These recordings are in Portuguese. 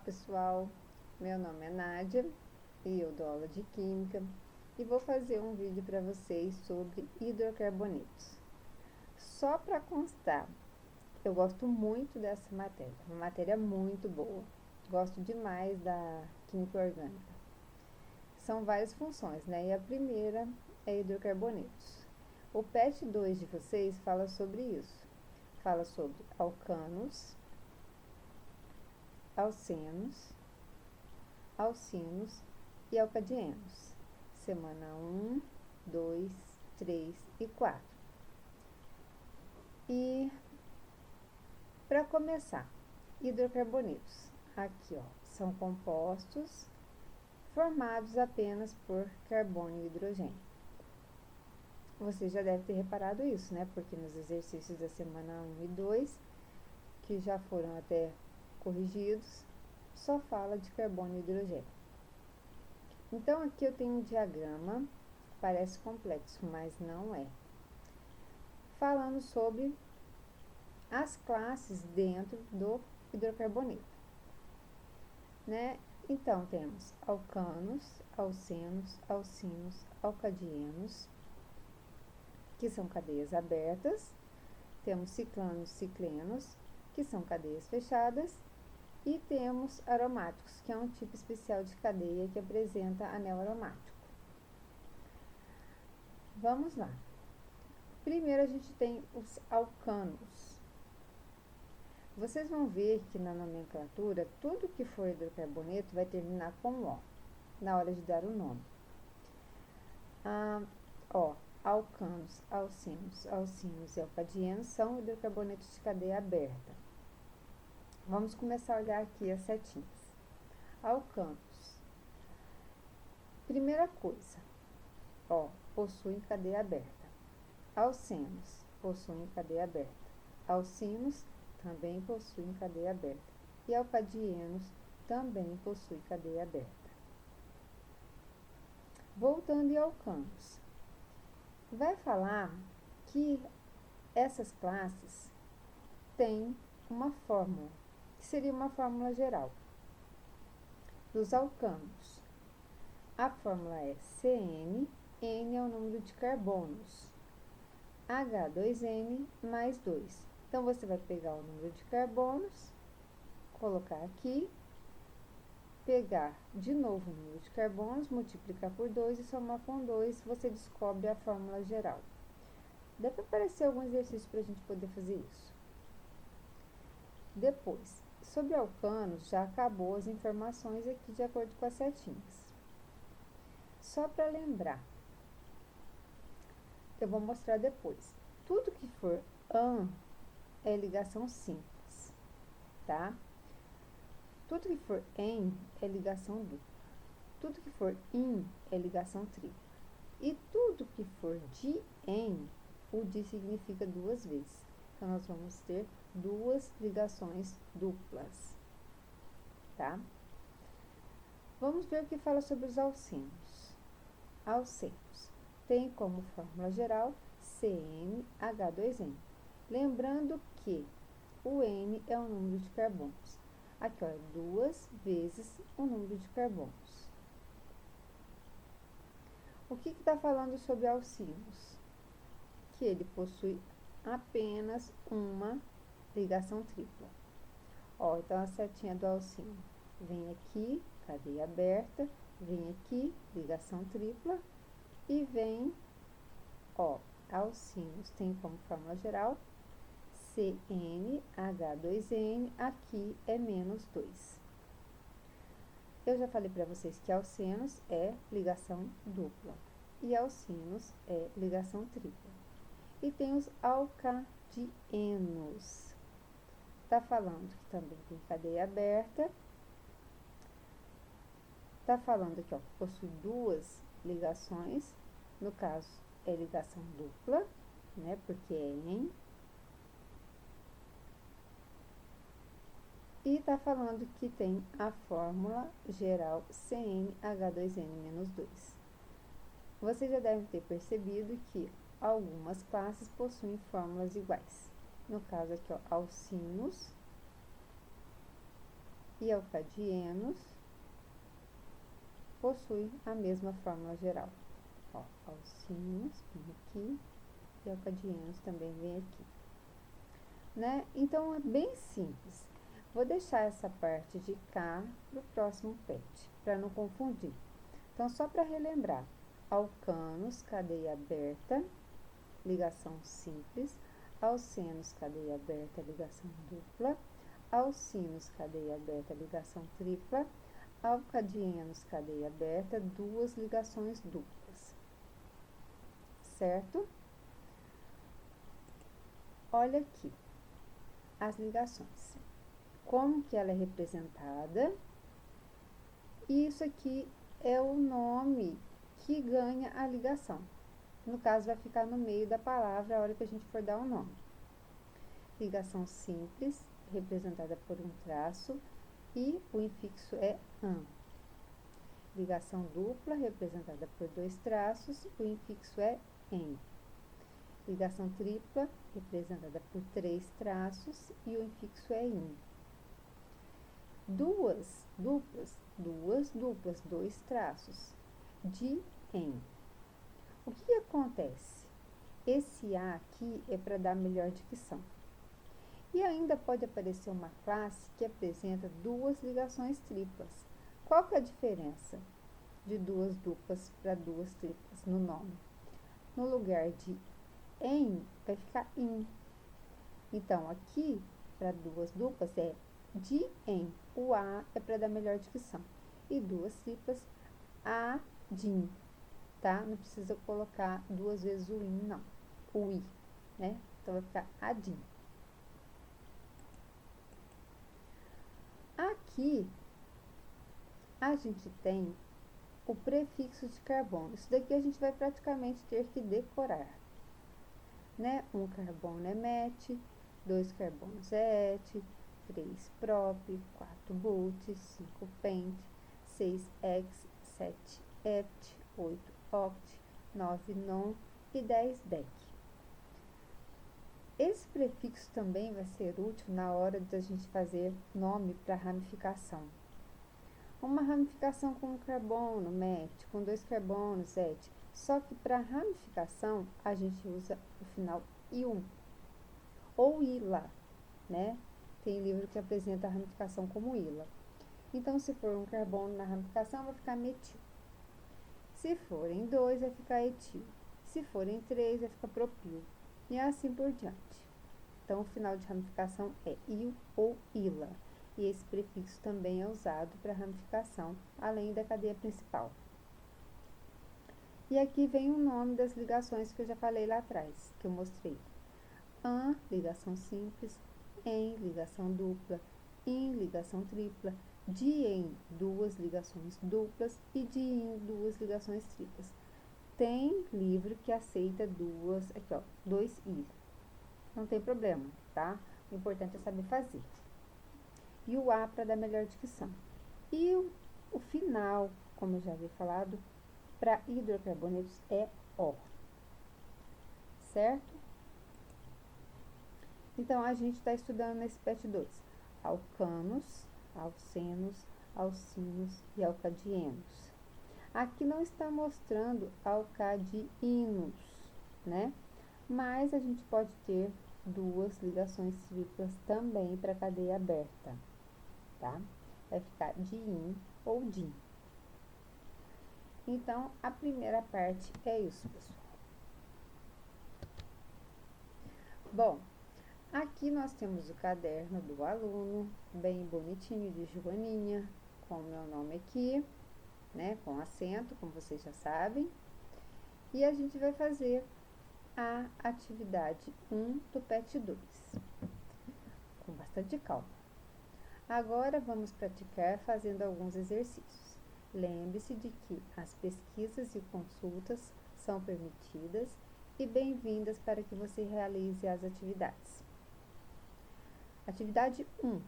pessoal, meu nome é Nádia e eu dou aula de Química e vou fazer um vídeo para vocês sobre hidrocarbonetos. Só para constar, eu gosto muito dessa matéria, uma matéria muito boa, gosto demais da Química Orgânica. São várias funções, né? E a primeira é hidrocarbonetos. O PET 2 de vocês fala sobre isso, fala sobre alcanos, alcinos e alcadienos. Semana 1, 2, 3 e 4. E para começar, hidrocarbonetos. Aqui, ó, são compostos formados apenas por carbono e hidrogênio. Você já deve ter reparado isso, né? Porque nos exercícios da semana 1 e 2, que já foram até corrigidos, só fala de carbono e hidrogênio. Então, aqui eu tenho um diagrama, parece complexo, mas não é. Falando sobre as classes dentro do hidrocarboneto, né? Então, temos alcanos, alcinos, alcadienos, que são cadeias abertas. Temos ciclanos, ciclenos, que são cadeias fechadas, e temos aromáticos, que é um tipo especial de cadeia que apresenta anel aromático. Vamos lá. Primeiro a gente tem os alcanos. Vocês vão ver que na nomenclatura, tudo que for hidrocarboneto vai terminar com O, na hora de dar o nome. Alcanos, alcinos e alcadienos são hidrocarbonetos de cadeia aberta. Vamos começar a olhar aqui as setinhas. Alcanos. Primeira coisa, possuem cadeia aberta. Alcenos possuem cadeia aberta. Alcinos também possuem cadeia aberta. E alcadienos também possuem cadeia aberta. Voltando em alcanos. Vai falar que essas classes têm uma fórmula, que seria uma fórmula geral. Dos alcanos, a fórmula é CN, N é o número de carbonos, H2N mais 2. Então, você vai pegar o número de carbonos, colocar aqui, pegar de novo o número de carbonos, multiplicar por 2 e somar com 2, você descobre a fórmula geral. Deve aparecer algum exercício para a gente poder fazer isso. Depois, sobre alcanos, já acabou as informações aqui de acordo com as setinhas. Só para lembrar, eu vou mostrar depois. Tudo que for AN é ligação simples, tá? Tudo que for EN é ligação dupla. Tudo que for IN é ligação tripla. E tudo que for DIEN, o DI significa duas vezes. Então, nós vamos ter duas ligações duplas, tá? Vamos ver o que fala sobre os alcenos. Alcenos tem como fórmula geral CnH2n. Lembrando que o N é o número de carbonos. Aqui, ó, é 2 vezes o número de carbonos. O que está falando sobre alcinos? Que ele possui apenas uma ligação tripla. Então a setinha do alcino vem aqui, cadeia aberta, vem aqui, ligação tripla, e vem, alcinos tem como fórmula geral CnH2n, aqui é menos 2. Eu já falei para vocês que alcenos é ligação dupla e alcinos é ligação tripla. E tem os alcadienos. Tá falando que também tem cadeia aberta. Tá falando aqui, possui duas ligações. No caso, é ligação dupla, né? Porque é EN. E tá falando que tem a fórmula geral CnH2n-2. Vocês já devem ter percebido que algumas classes possuem fórmulas iguais. No caso aqui, alcinos e alcadienos possuem a mesma fórmula geral. Ó, alcinos vem aqui e alcadienos também vem aqui, né? Então, é bem simples. Vou deixar essa parte de cá para o próximo PET, para não confundir. Então, só para relembrar, alcanos, cadeia aberta, ligação simples, alcenos, cadeia aberta, ligação dupla, alcinos, cadeia aberta, ligação tripla, alcadienos, cadeia aberta, duas ligações duplas, certo? Olha aqui as ligações, como que ela é representada, e isso aqui é o nome que ganha a ligação. No caso, vai ficar no meio da palavra a hora que a gente for dar o nome. Ligação simples, representada por um traço, e o infixo é AN. Ligação dupla, representada por dois traços, o infixo é EN. Ligação tripla, representada por três traços, e o infixo é IN. Duas duplas, dois traços, de EN. O que acontece? Esse A aqui é para dar melhor dicção. E ainda pode aparecer uma classe que apresenta duas ligações triplas. Qual que é a diferença de duas duplas para duas triplas no nome? No lugar de em, vai ficar in. Então, aqui, para duas duplas, é de em. O A é para dar melhor dicção. E duas triplas, a, din. Tá? Não precisa colocar duas vezes o in, não. O i, né? Então, vai ficar adin. Aqui, a gente tem o prefixo de carbono. Isso daqui a gente vai praticamente ter que decorar, né? Um carbono é met, dois carbonos é et, 3 prop, 4 but, 5 pent, 6 ex, 7 eft, 8 oct, 9 non e 10 dec. Esse prefixo também vai ser útil na hora de a gente fazer nome para ramificação. Uma ramificação com um carbono, met, com dois carbonos, et. Só que para ramificação, a gente usa o final iu ou ila, né? Tem livro que apresenta a ramificação como ila. Então, se for um carbono na ramificação, vai ficar metil. Se forem dois, vai ficar etil. Se forem três, vai ficar propil. E assim por diante. Então, o final de ramificação é iu ou ila. E esse prefixo também é usado para ramificação, além da cadeia principal. E aqui vem o nome das ligações que eu já falei lá atrás, que eu mostrei. AN, ligação simples, EN, ligação dupla, IN, ligação tripla, DIEN, duas ligações duplas e DIN, duas ligações triplas. Tem livro que aceita duas, aqui ó, dois I. Não tem problema, tá? O importante é saber fazer. E o A para dar melhor dicção. E o final, como eu já havia falado, para hidrocarbonetos é O. Certo? Então, a gente está estudando nesse PET 2. Alcanos, alcenos, alcinos e alcadienos. Aqui não está mostrando alcadinos, né? Mas a gente pode ter duas ligações triplas também para cadeia aberta, tá? Vai ficar din ou din. Então, a primeira parte é isso, pessoal. Bom, aqui nós temos o caderno do aluno, bem bonitinho, de Joaninha, com o meu nome aqui, né, com acento, como vocês já sabem. E a gente vai fazer a atividade 1 do PET 2, com bastante calma. Agora, vamos praticar fazendo alguns exercícios. Lembre-se de que as pesquisas e consultas são permitidas e bem-vindas para que você realize as atividades. Atividade 1.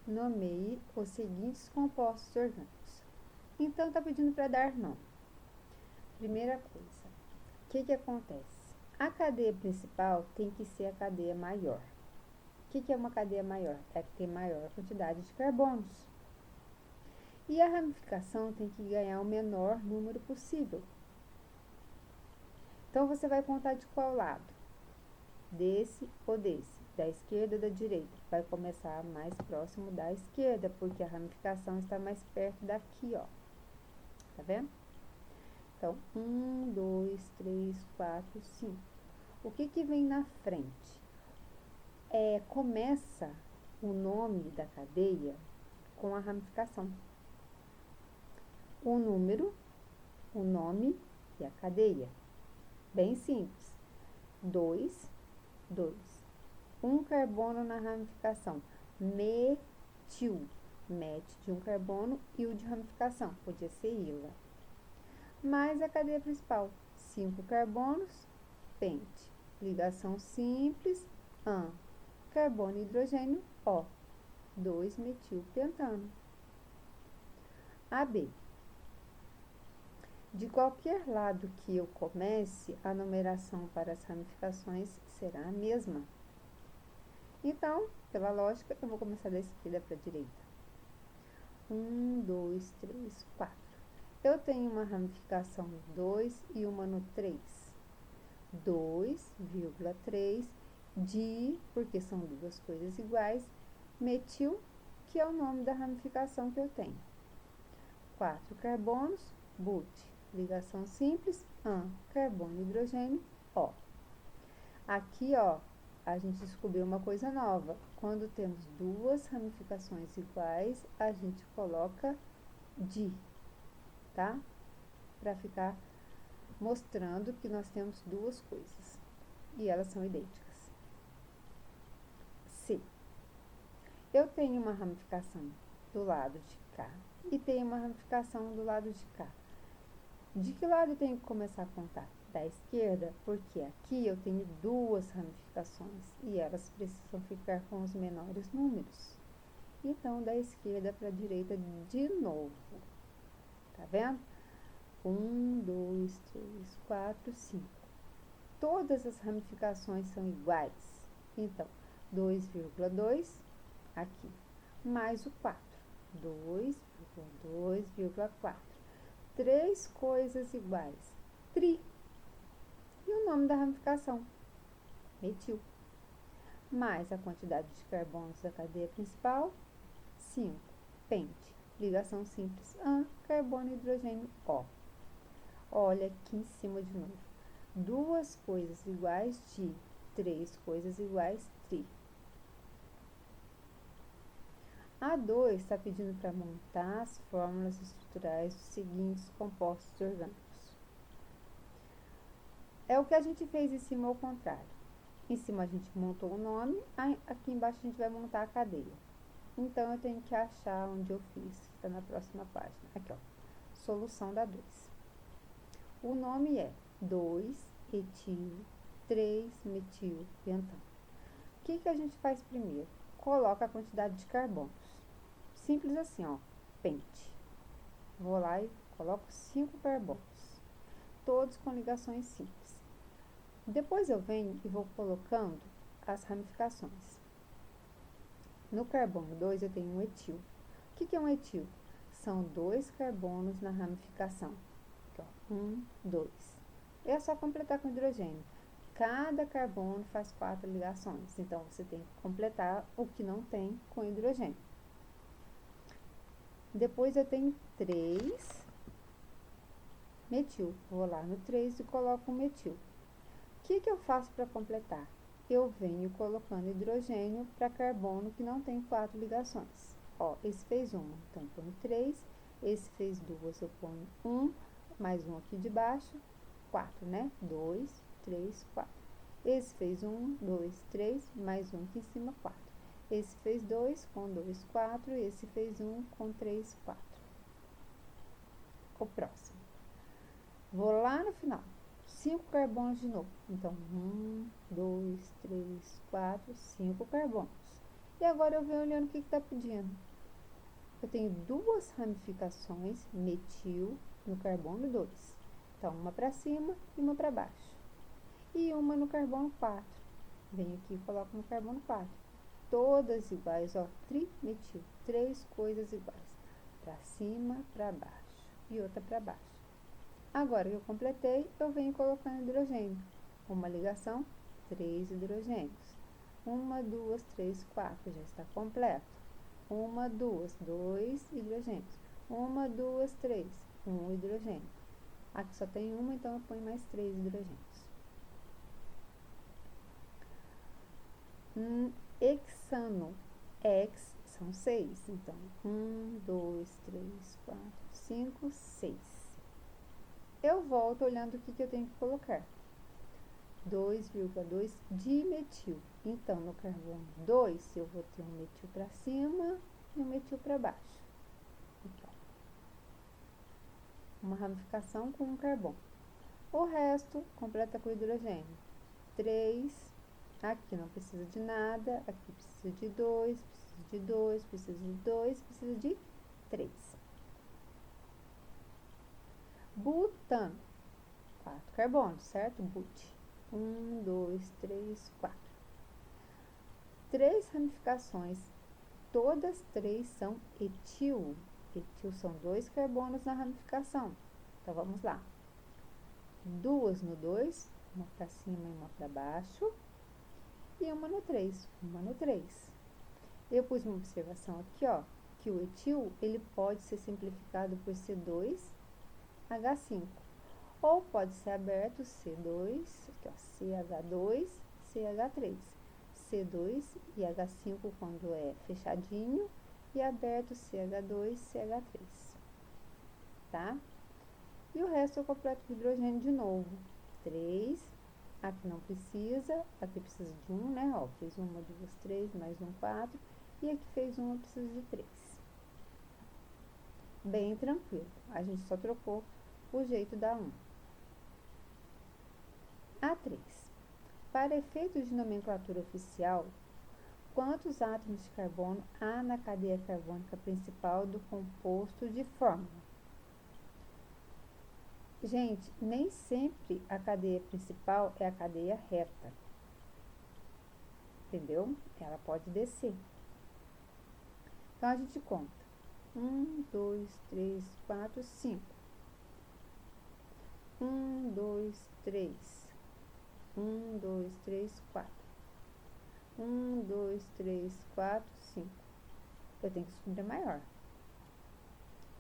Nomeie os seguintes compostos orgânicos. Então, está pedindo para dar nome. Primeira coisa, o que acontece? A cadeia principal tem que ser a cadeia maior. que é uma cadeia maior? É a que tem maior quantidade de carbonos. E a ramificação tem que ganhar o menor número possível. Então, você vai contar de qual lado? Desse ou desse? Da esquerda ou da direita? Vai começar mais próximo da esquerda, porque a ramificação está mais perto daqui, ó. Tá vendo? Então, 1, 2, 3, 4, 5. O que vem na frente? Começa o nome da cadeia com a ramificação. O número, o nome e a cadeia. Bem simples. 2, 2. Um carbono na ramificação. Metil. Met de um carbono e o de ramificação. Podia ser ila. Mais a cadeia principal. 5 carbonos, pente. Ligação simples, AN. Carbono e hidrogênio, O. 2-metilpentano. AB. De qualquer lado que eu comece, a numeração para as ramificações será a mesma. Então, pela lógica, eu vou começar da esquerda para a direita. 1, 2, 3, 4. Eu tenho uma ramificação no 2 e uma no 3. 2,3 de, porque são duas coisas iguais, metil, que é o nome da ramificação que eu tenho. 4 carbonos, but. Ligação simples, AN, carbono e hidrogênio, O. Aqui, ó, a gente descobriu uma coisa nova. Quando temos duas ramificações iguais, a gente coloca di, tá? Para ficar mostrando que nós temos duas coisas e elas são idênticas. C. Eu tenho uma ramificação do lado de cá e tenho uma ramificação do lado de cá. De que lado eu tenho que começar a contar? Da esquerda, porque aqui eu tenho duas ramificações e elas precisam ficar com os menores números. Então, da esquerda para a direita de novo. Tá vendo? 1, 2, 3, 4, 5. Todas as ramificações são iguais. Então, 2,2 aqui, mais o 4. 2,2,4. Três coisas iguais. Tri. E o nome da ramificação? Metil. Mais a quantidade de carbonos da cadeia principal? 5. Pente. Ligação simples. AN, carbono e hidrogênio, O. Olha aqui em cima de novo. Duas coisas iguais de, três coisas iguais tri. A2 está pedindo para montar as fórmulas estruturais dos seguintes compostos orgânicos. É o que a gente fez em cima ao contrário. Em cima a gente montou o nome, aqui embaixo a gente vai montar a cadeia. Então, eu tenho que achar onde eu fiz, está na próxima página. Aqui, ó, solução da 2. O nome é 2-etil-3-metilpentano. O que a gente faz primeiro? Coloca a quantidade de carbonos. Simples assim, ó, pente. Vou lá e coloco 5 carbonos, todos com ligações simples. Depois eu venho e vou colocando as ramificações. No carbono 2 eu tenho um etil. O que é um etil? São 2 carbonos na ramificação. Aqui, ó, 1, 2. É só completar com hidrogênio. Cada carbono faz 4 ligações, então você tem que completar o que não tem com hidrogênio. Depois eu tenho 3 metil. Vou lá no 3 e coloco um metil. O que eu faço para completar? Eu venho colocando hidrogênio para carbono que não tem 4 ligações. Ó, esse fez uma, então eu ponho 3, esse fez 2, eu ponho 1, mais um aqui de baixo, 4, né? 2, 3, 4. Esse fez 1, 2, 3, mais um aqui em cima, 4. Esse fez 2, com 2, 4. Esse fez 1, com 3, 4. O próximo. Vou lá no final. 5 carbonos de novo. Então, 1, 2, 3, 4, 5 carbonos. E agora eu venho olhando o que está pedindo. Eu tenho duas ramificações metil no carbono 2. Então, uma para cima e uma para baixo. E uma no carbono 4. Venho aqui e coloco no carbono 4. todas iguais, ó, trimetil, 3 coisas iguais, para cima, para baixo e outra para baixo. Agora que eu completei, eu venho colocando hidrogênio. Uma ligação, 3 hidrogênios. 1, 2, 3, 4, já está completo. 1, 2, 2 hidrogênios. 1, 2, 3, 1 hidrogênio. Aqui só tem uma, então eu ponho mais 3 hidrogênios. Hexano, hex são 6, então 1, 2, 3, 4, 5, 6. Eu volto olhando o que eu tenho que colocar. 2,2 dimetil. Então, no carbono 2, eu vou ter um metil para cima e um metil para baixo. Aqui, ó. Uma ramificação com um carbono. O resto completa com hidrogênio. 3, aqui não precisa de nada, aqui precisa de 2, precisa de 2, precisa de 2, precisa de 3. Butano, 4 carbonos, certo? But. 1, 2, 3, 4. 3 ramificações, todas 3 são etil. Etil são 2 carbonos na ramificação. Então, vamos lá. 2 no 2, uma para cima e uma para baixo. E uma no 3, uma no 3. Eu pus uma observação aqui, ó, que o etil, ele pode ser simplificado por C2H5. Ou pode ser aberto C2, aqui, ó, CH2, CH3. C2 e H5 quando é fechadinho e aberto CH2, CH3. Tá? E o resto eu completo com hidrogênio de novo. 3, aqui não precisa, aqui precisa de 1, né? Ó, fez 1, 2, 3, mais 1, 4. E aqui fez 1, eu preciso de 3. Bem tranquilo. A gente só trocou o jeito da 1. A3. Para efeitos de nomenclatura oficial, quantos átomos de carbono há na cadeia carbônica principal do composto de fórmula? Gente, nem sempre a cadeia principal é a cadeia reta. Entendeu? Ela pode descer. Então, a gente conta. 1, 2, 3, 4, 5. 1, 2, 3. 1, 2, 3, 4. 1, 2, 3, 4, 5. Eu tenho que descobrir a maior.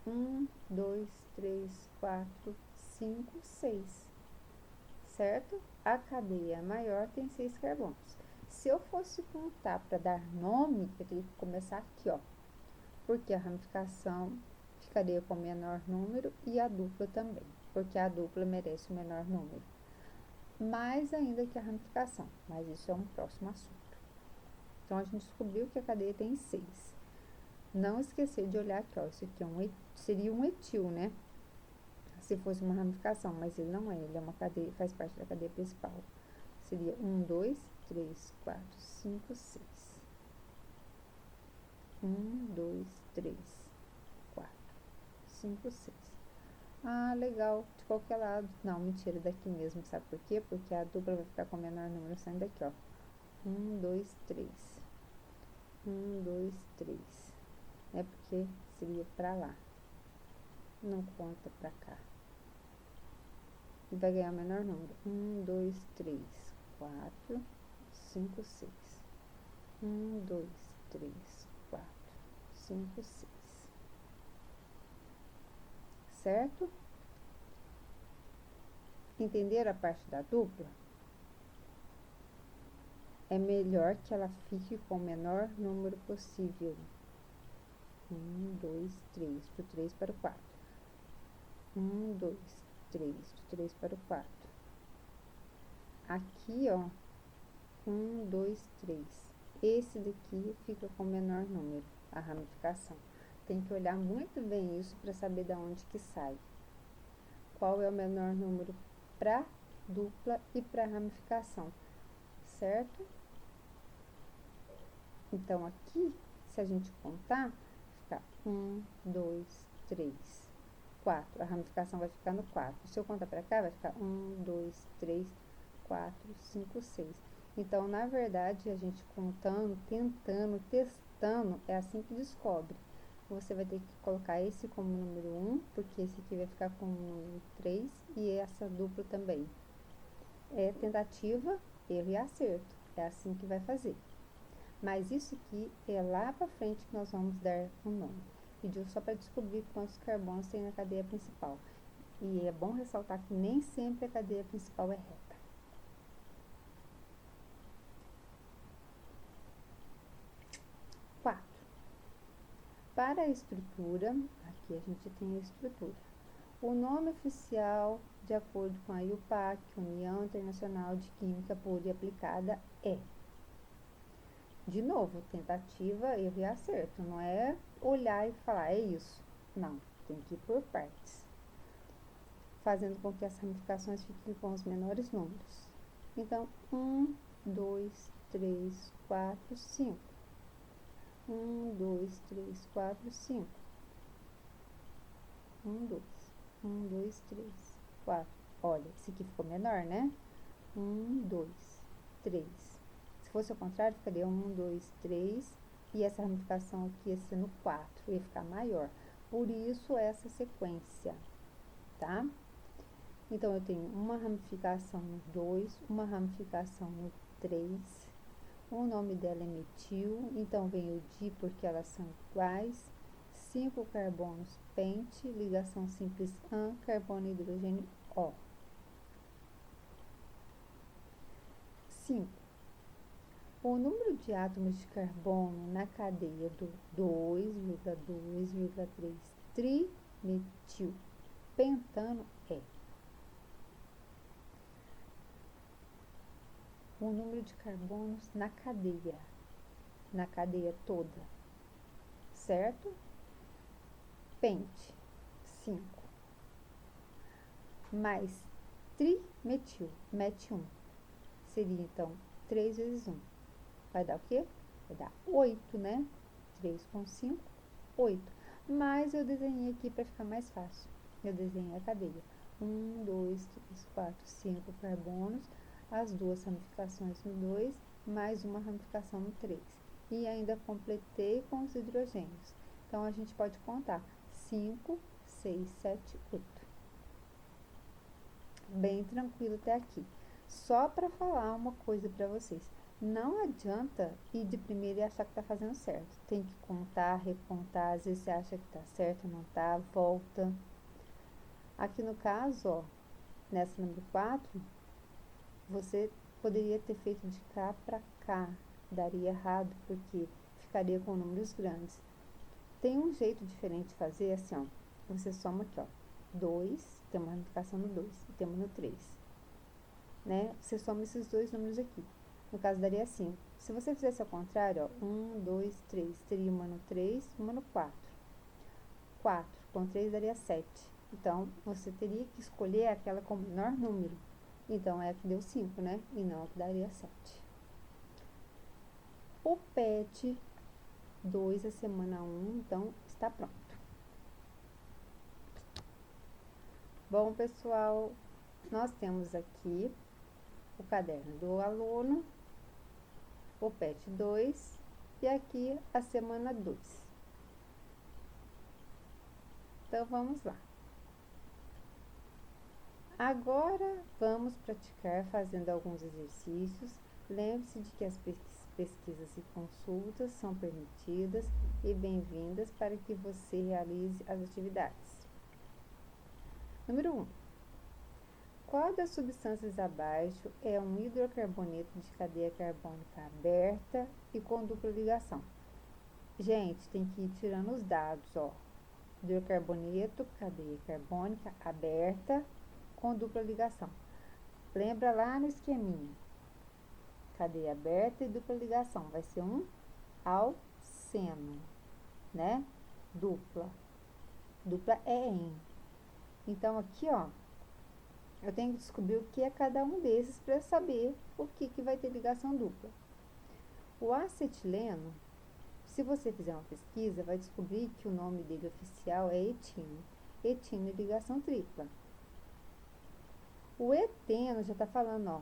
1, 2, 3, 4, 5, 6. Certo? A cadeia maior tem 6 carbonos. Se eu fosse contar para dar nome, eu teria que começar aqui, ó. Porque a ramificação ficaria com o menor número e a dupla também. Porque a dupla merece o menor número. Mais ainda que a ramificação, mas isso é um próximo assunto. Então, a gente descobriu que a cadeia tem 6. Não esquecer de olhar aqui, ó, isso aqui seria um etil, né? Se fosse uma ramificação, mas ele não é, ele é uma cadeia, faz parte da cadeia principal. Seria 1, 2, 3, 4, 5, 6. 1, 2, 3, 4, 5, 6. Ah, legal, de qualquer lado. Não, mentira, daqui mesmo, sabe por quê? Porque a dupla vai ficar com o menor número saindo daqui, ó. 1, 2, 3. 1, 2, 3. É porque seria pra lá. Não conta pra cá. E vai ganhar o menor número. 1, 2, 3, 4, 5, 6. 1, 2, 3, 4, 5, 6. Certo? Entenderam a parte da dupla? É melhor que ela fique com o menor número possível. 1, 2, 3, do 3 para o 4. 1, 2, 3, do 3 para o 4. Aqui, ó, 1, 2, 3. Esse daqui fica com o menor número, a ramificação. Tem que olhar muito bem isso para saber de onde que sai. Qual é o menor número para dupla e para ramificação, certo? Então, aqui, se a gente contar, fica 1, 2, 3, 4. A ramificação vai ficar no 4. Se eu contar para cá, vai ficar 1, 2, 3, 4, 5, 6. Então, na verdade, a gente contando, tentando, testando, é assim que descobre. Você vai ter que colocar esse como número 1, porque esse aqui vai ficar como número 3 e essa dupla também. É tentativa, erro e acerto. É assim que vai fazer. Mas isso aqui é lá para frente que nós vamos dar um nome. Pediu só para descobrir quantos carbonos tem na cadeia principal. E é bom ressaltar que nem sempre a cadeia principal é reta. 4. Para a estrutura, aqui a gente tem a estrutura. O nome oficial, de acordo com a IUPAC, União Internacional de Química Pura e Aplicada, é. De novo, tentativa, erro e acerto. Não é olhar e falar, é isso. Não, tem que ir por partes. Fazendo com que as ramificações fiquem com os menores números. Então, 1, 2, 3, 4, 5. 1, 2, 3, 4, 5. 1, 2. 1, 2, 3, 4. Olha, esse aqui ficou menor, né? 1, 2, 3. Se fosse ao contrário, ficaria 1, 2, 3. E essa ramificação aqui ia ser no 4, ia ficar maior. Por isso, essa sequência, tá? Então, eu tenho uma ramificação no 2, uma ramificação no 3. O nome dela é metil, então vem o di porque elas são iguais. 5 carbonos pente, ligação simples AN, carbono e hidrogênio O. 5. O número de átomos de carbono na cadeia do 2,2,3 trimetil pentano é o número de carbonos na cadeia toda, certo? Pente, 5, mais trimetil, mete 1, seria então 3 vezes 1, vai dar o quê? Vai dar 8, né? 3 com 5, 8, mas eu desenhei aqui para ficar mais fácil, eu desenhei a cadeia, 1, 2, 3, 4, 5 carbonos, as duas ramificações no 2, mais uma ramificação no 3, e ainda completei com os hidrogênios, então a gente pode contar 5, 6, 7, 8. Bem tranquilo até aqui. Só para falar uma coisa para vocês. Não adianta ir de primeira e achar que tá fazendo certo. Tem que contar, recontar. Às vezes você acha que tá certo, não tá, volta. Aqui no caso, ó, nessa número 4, você poderia ter feito de cá para cá. Daria errado, porque ficaria com números grandes. Tem um jeito diferente de fazer, assim, ó. Você soma aqui, ó. 2, tem uma ramificação no 2, e temos no 3. Né? Você soma esses dois números aqui. No caso, daria 5. Se você fizesse ao contrário, ó. 1, 2, 3. Teria uma no 3, uma no 4. 4 com 3 daria 7. Então, você teria que escolher aquela com o menor número. Então, é a que deu 5, né? E não a que daria 7. O PET 2, a semana 1, então, está pronto. Bom, pessoal, nós temos aqui o caderno do aluno, o PET 2 e aqui a semana 2. Então, vamos lá. Agora, vamos praticar fazendo alguns exercícios. Lembre-se de que as pesquisas e consultas são permitidas e bem-vindas para que você realize as atividades. Número 1. Qual das substâncias abaixo é um hidrocarboneto de cadeia carbônica aberta e com dupla ligação? Gente, tem que ir tirando os dados, ó. Hidrocarboneto, cadeia carbônica aberta com dupla ligação. Lembra lá no esqueminha. Cadeia aberta e dupla ligação. Vai ser um alceno, né? Dupla. Dupla é em. Então, aqui, ó, eu tenho que descobrir o que é cada um desses para saber o que vai ter ligação dupla. O acetileno, se você fizer uma pesquisa, vai descobrir que o nome dele oficial é etino. Etino é ligação tripla. O eteno já está falando, ó,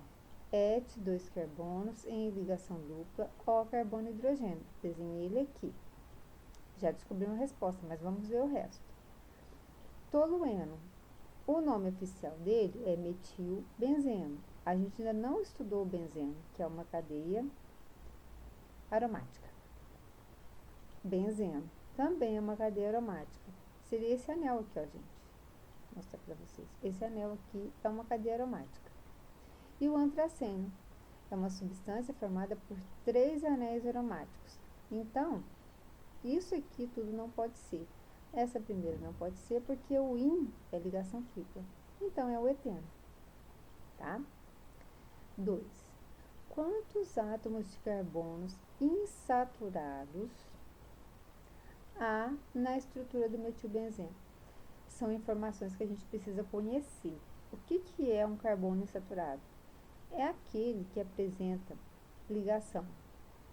Et, 2 carbonos em ligação dupla, O carbono e hidrogênio. Desenhei ele aqui. Já descobrimos a resposta, mas vamos ver o resto. Tolueno. O nome oficial dele é metilbenzeno. A gente ainda não estudou o benzeno, que é uma cadeia aromática. Benzeno também é uma cadeia aromática. Seria esse anel aqui, ó, gente. Vou mostrar para vocês. Esse anel aqui é uma cadeia aromática. E o antraceno é uma substância formada por 3 anéis aromáticos. Então, isso aqui tudo não pode ser. Essa primeira não pode ser porque o in é ligação tripla. Então, é o eteno. Tá? 2. Quantos átomos de carbonos insaturados há na estrutura do metilbenzeno? São informações que a gente precisa conhecer. O que é um carbono insaturado? É aquele que apresenta ligação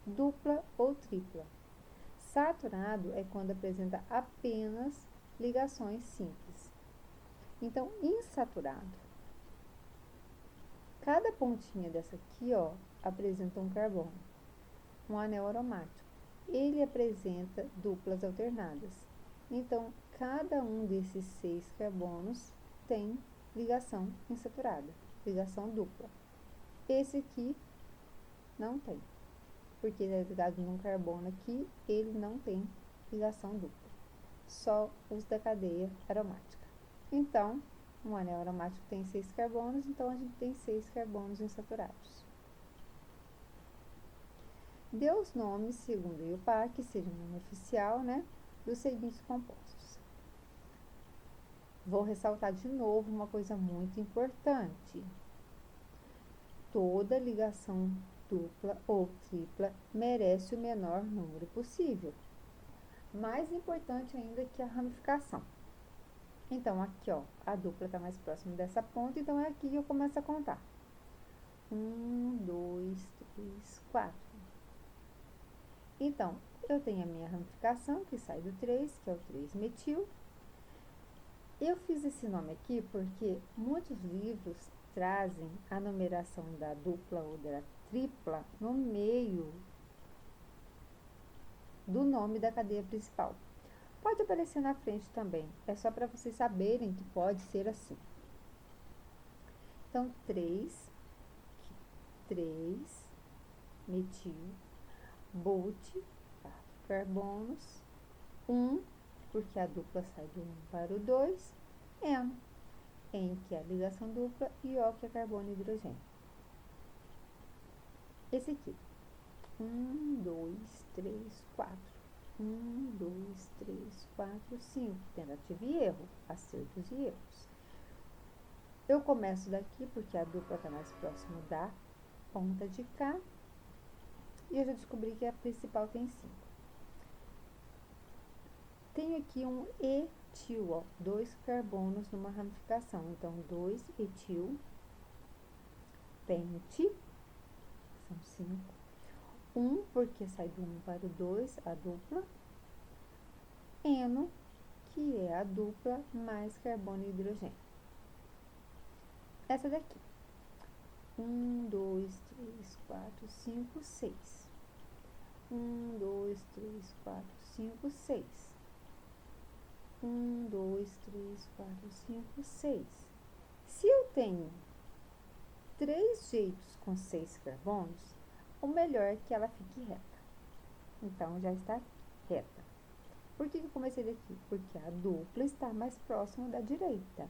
dupla ou tripla. Saturado é quando apresenta apenas ligações simples. Então, insaturado. Cada pontinha dessa aqui, ó, apresenta um carbono, um anel aromático. Ele apresenta duplas alternadas. Então, cada um desses 6 carbonos tem ligação insaturada, ligação dupla. Esse aqui não tem, porque ele é ligado num carbono aqui, ele não tem ligação dupla. Só os da cadeia aromática. Então, um anel aromático tem 6 carbonos, então a gente tem 6 carbonos insaturados. Dê os nomes, segundo o IUPAC, que seria o nome oficial, né, dos seguintes compostos. Vou ressaltar de novo uma coisa muito importante. Toda ligação dupla ou tripla merece o menor número possível. Mais importante ainda que a ramificação. Então, aqui, ó, a dupla está mais próxima dessa ponta, então é aqui que eu começo a contar. 1, 2, 3, 4. Então, eu tenho a minha ramificação, que sai do 3, que é o 3-metil. Eu fiz esse nome aqui porque muitos livros trazem a numeração da dupla ou da tripla no meio do nome da cadeia principal. Pode aparecer na frente também, é só para vocês saberem que pode ser assim. Então, 3 metil, but, 4 carbonos, 1, porque a dupla sai do 1 para o 2, N, N que é a ligação dupla e O que é carbono e hidrogênio. Esse aqui, 1, 2, 3, 4. 1, 2, 3, 4, 5. Tentativa e erro, acertos e erros. Eu começo daqui porque a dupla está mais próximo da ponta de cá. E eu já descobri que a principal tem 5. Tenho aqui um etil, ó, 2 carbonos numa ramificação. Então, 2 etil, pente, são 5. 1, porque sai do 1 para o 2, a dupla. Eno, que é a dupla mais carbono e hidrogênio. Essa daqui. 1, 2, 3, 4, 5, 6. 1, 2, 3, 4, 5, 6. 1, 2, 3, 4, 5, 6. Se eu tenho 3 jeitos com 6 carbonos, o melhor é que ela fique reta. Então, já está reta. Por que eu comecei daqui? Porque a dupla está mais próxima da direita.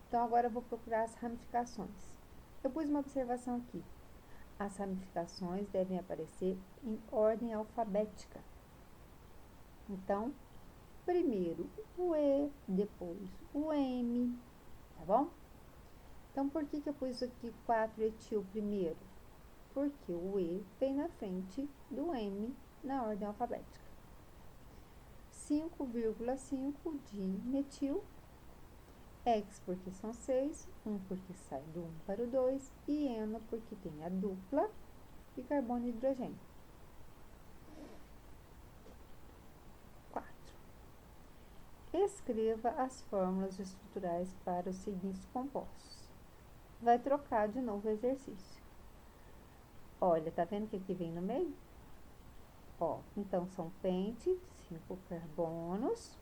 Então, agora eu vou procurar as ramificações. Eu pus uma observação aqui. As ramificações devem aparecer em ordem alfabética. Então, primeiro o E, depois o M, tá bom? Então, por que eu pus aqui 4-etil primeiro? Porque o E vem na frente do M na ordem alfabética. 5,5 de metil, X porque são 6, 1 porque sai do 1 para o 2 e Eno porque tem a dupla e carbono e hidrogênio. 4. Escreva as fórmulas estruturais para os seguintes compostos. vai trocar de novo o exercício. Olha, tá vendo que aqui vem no meio? Ó, então são pente, 5 carbonos.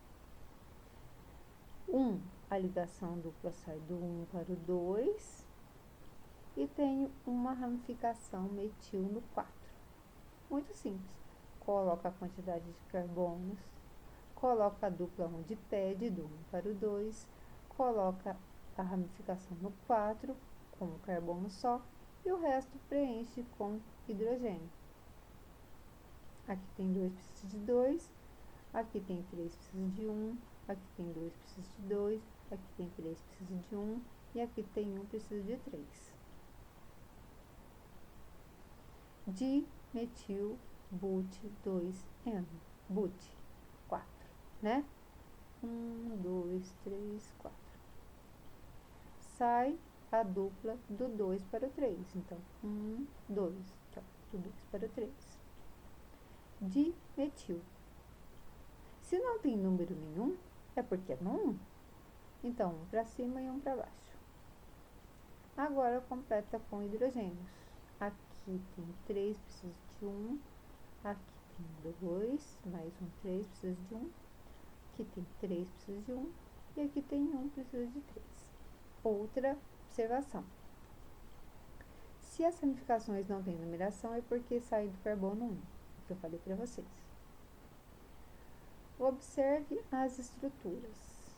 A ligação dupla sai do 1 para o 2. E tenho uma ramificação metil no 4. Muito simples. Coloca a quantidade de carbonos, coloca a dupla onde pede, do 1 para o 2, coloca a ramificação no 4, com um carbono só, e o resto preenche com hidrogênio. Aqui tem 2, precisa de 2, aqui tem 3, precisa de 1, aqui tem 2, precisa de 2, aqui tem 3, precisa de 1, e aqui tem 1, precisa de 3. Dimetil but 2N, but 4, né? 1, 2, 3, 4. Sai a dupla do 2 para o 3, então 1, 2, do 2 para o 3. Dimetil. Se não tem número nenhum, é porque é no 1. Então, 1 para cima e 1 para baixo. Agora, completa com hidrogênios. Aqui tem 3, precisa de 1. Aqui tem 2, mais um 3, precisa de 1. Aqui tem 3, precisa de 1. E aqui tem 1, precisa de 3. Outra observação. Se as ramificações não têm numeração, é porque sai do carbono 1, que eu falei para vocês. Observe as estruturas.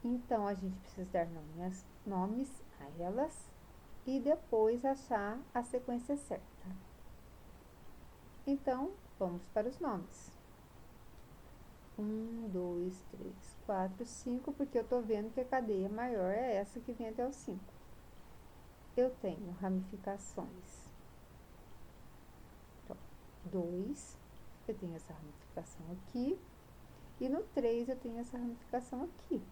Então, a gente precisa dar nomes a elas e depois achar a sequência certa. Então, vamos para os nomes. 1, 2, 3, 4, 5, porque eu estou vendo que a cadeia maior é essa que vem até o 5. Eu tenho ramificações. Então, 2, eu tenho essa ramificação aqui, e no 3 eu tenho essa ramificação aqui.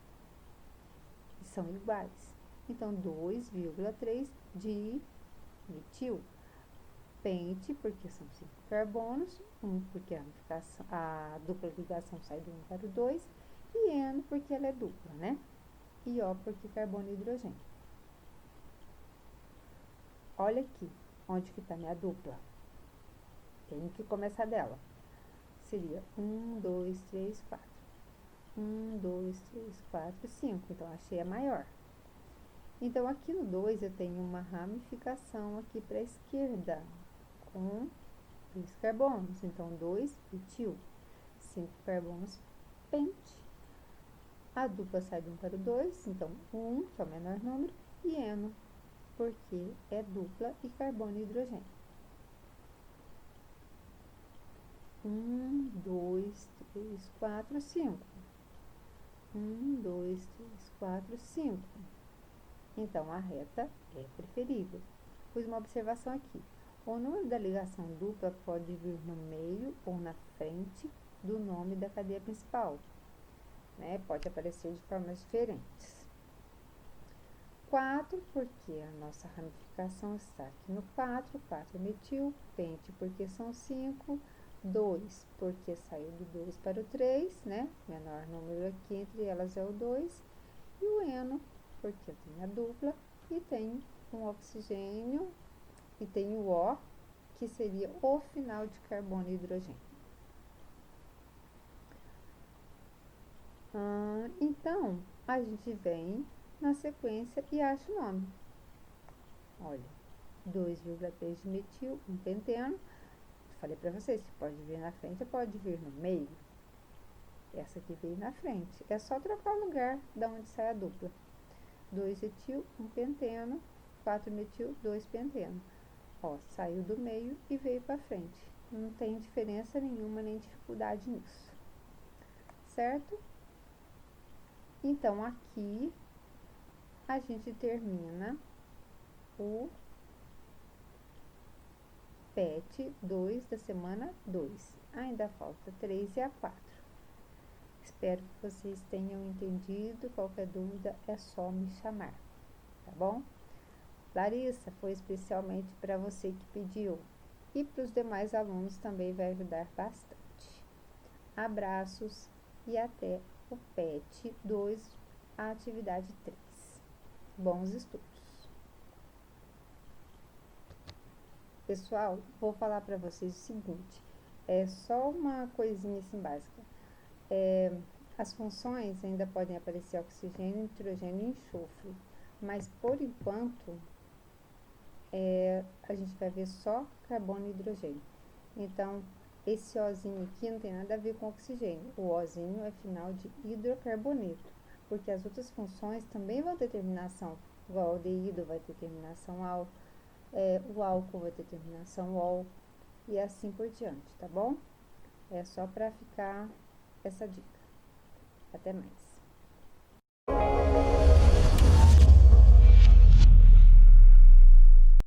E são iguais. Então, 2,3 dimetil. Pente, porque são 5 carbonos, 1 porque a dupla ligação sai do 1 para o 2, e N porque ela é dupla, né? E O porque carbono e hidrogênio. Olha aqui, onde que está minha dupla. Tenho que começar dela. Seria 1, 2, 3, 4. 1, 2, 3, 4, 5. Então, achei a maior. Então, aqui no 2, eu tenho uma ramificação aqui para a esquerda, com 2 carbonos. Então, 2 metil, 5 carbonos pente. A dupla sai do 1 para o 2, então 1, que é o menor número, e Eno, porque é dupla e carbono e hidrogênio. 1, 2, 3, 4, 5. 1, 2, 3, 4, 5. Então, a reta é preferível. Pus uma observação aqui. O número da ligação dupla pode vir no meio ou na frente do nome da cadeia principal, né? Pode aparecer de formas diferentes. 4, porque a nossa ramificação está aqui no 4, 4 metil, pente porque são 5, 2 porque saiu do 2 para o 3, né? Menor número aqui entre elas é o 2, e o Eno, porque eu tenho a dupla e tenho um oxigênio, e tem o O, que seria o final de carbono e hidrogênio. Então, a gente vem na sequência e acha o nome. Olha, 2,3 de metil, um penteno. Falei para vocês que pode vir na frente ou pode vir no meio. Essa aqui veio na frente. É só trocar o lugar da onde sai a dupla. 2 etil, um penteno, 4 metil, 2 penteno. Ó, saiu do meio e veio para frente. Não tem diferença nenhuma, nem dificuldade nisso. Certo? Então, aqui, a gente termina o PET 2 da semana 2. Ainda falta 3 e a 4. Espero que vocês tenham entendido. Qualquer dúvida, é só me chamar, tá bom? Larissa, foi especialmente para você que pediu. E para os demais alunos também vai ajudar bastante. Abraços e até o PET 2, a atividade 3. Bons estudos. Pessoal, vou falar para vocês o seguinte, é só uma coisinha assim básica. As funções ainda podem aparecer oxigênio, nitrogênio e enxofre, mas por enquanto a gente vai ver só carbono e hidrogênio. Então, esse Ozinho aqui não tem nada a ver com oxigênio. O Ozinho é final de hidrocarboneto, porque as outras funções também vão ter terminação. O aldeído vai ter terminação al, o álcool vai ter terminação ol, e assim por diante, tá bom? É só para ficar essa dica. Até mais.